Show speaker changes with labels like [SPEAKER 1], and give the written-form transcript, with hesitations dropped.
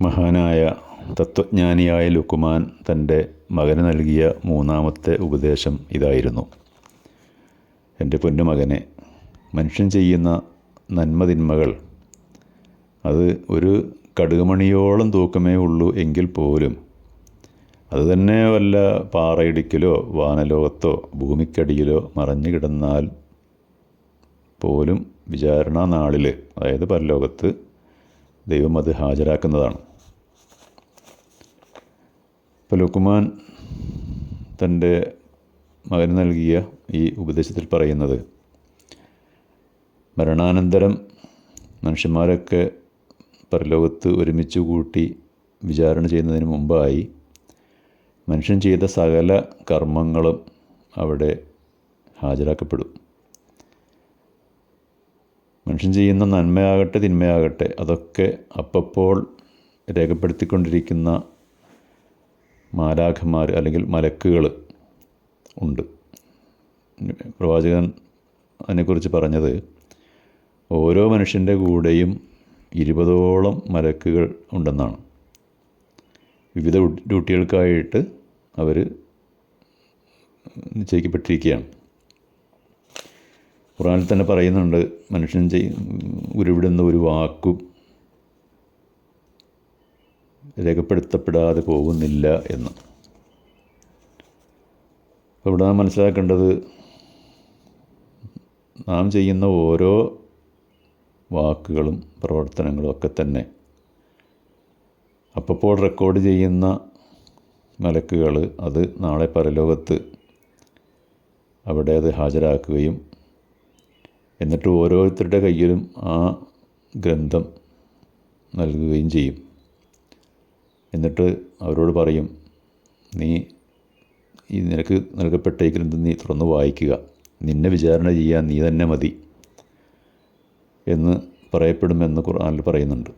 [SPEAKER 1] മഹാനായ തത്വജ്ഞാനിയായ ലുക്മാൻ തൻ്റെ മകന് നൽകിയ മൂന്നാമത്തെ ഉപദേശം ഇതായിരുന്നു: എൻ്റെ പൊന്നുമകനെ, മനുഷ്യൻ ചെയ്യുന്ന നന്മതിന്മകൾ അത് ഒരു കടുകുമണിയോളം തൂക്കമേ ഉള്ളൂ എങ്കിൽ പോലും അത് തന്നെ വല്ല പാറയിടുക്കിലോ വാനലോകത്തോ ഭൂമിക്കടിയിലോ മറഞ്ഞു കിടന്നാൽ പോലും വിചാരണ നാളിൽ, അതായത് പരലോകത്ത്, ദൈവം അത് ഹാജരാക്കുന്നതാണ്. ഇപ്പോൾ ലുക്മാൻ തൻ്റെ മകന് നൽകിയ ഈ ഉപദേശത്തിൽ പറയുന്നത്, മരണാനന്തരം മനുഷ്യന്മാരൊക്കെ പരലോകത്ത് ഒരുമിച്ച് കൂട്ടി വിചാരണ ചെയ്യുന്നതിന് മുമ്പായി മനുഷ്യൻ ചെയ്ത സകല കർമ്മങ്ങളും അവിടെ ഹാജരാക്കപ്പെടും. മനുഷ്യൻ ചെയ്യുന്ന നന്മയാകട്ടെ തിന്മയാകട്ടെ അതൊക്കെ അപ്പോൾ രേഖപ്പെടുത്തിക്കൊണ്ടിരിക്കുന്ന മാലാഖമാർ അല്ലെങ്കിൽ മലക്കുകൾ ഉണ്ട്. പ്രവാചകൻ അതിനെക്കുറിച്ച് പറഞ്ഞത്, ഓരോ മനുഷ്യൻ്റെ കൂടെയും 20ഓളം മലക്കുകൾ ഉണ്ടെന്നാണ്. വിവിധ ഡ്യൂട്ടികൾക്കായിട്ട് അവർ നിശ്ചയിക്കപ്പെട്ടിരിക്കുകയാണ്. ഖുർആനിൽ തന്നെ പറയുന്നുണ്ട്, മനുഷ്യൻ ഉരുവിടുന്ന ഒരു വാക്കും രേഖപ്പെടുത്തപ്പെടാതെ പോകുന്നില്ല എന്ന്. അപ്പോൾ ഇവിടെ നാം മനസ്സിലാക്കേണ്ടത്, നാം ചെയ്യുന്ന ഓരോ വാക്കുകളും പ്രവർത്തനങ്ങളും ഒക്കെ തന്നെ അപ്പോൾ റെക്കോർഡ് ചെയ്യുന്ന മലക്കുകൾ അത് നാളെ പരലോകത്ത് അവിടെ അത് ഹാജരാക്കുകയും എന്നിട്ട് ഓരോരുത്തരുടെ കയ്യിലും ആ ഗ്രന്ഥം നൽകുകയും ചെയ്യും. എന്നിട്ട് അവരോട് പറയും, നീ നിനക്ക് നൽകപ്പെട്ട ഈ ഗ്രന്ഥം നീ തുറന്ന് വായിക്കുക, നിന്നെ വിചാരണ ചെയ്യാൻ നീ തന്നെ മതി എന്ന് പറയപ്പെടുമെന്ന് ഖുർആനിൽ പറയുന്നുണ്ട്.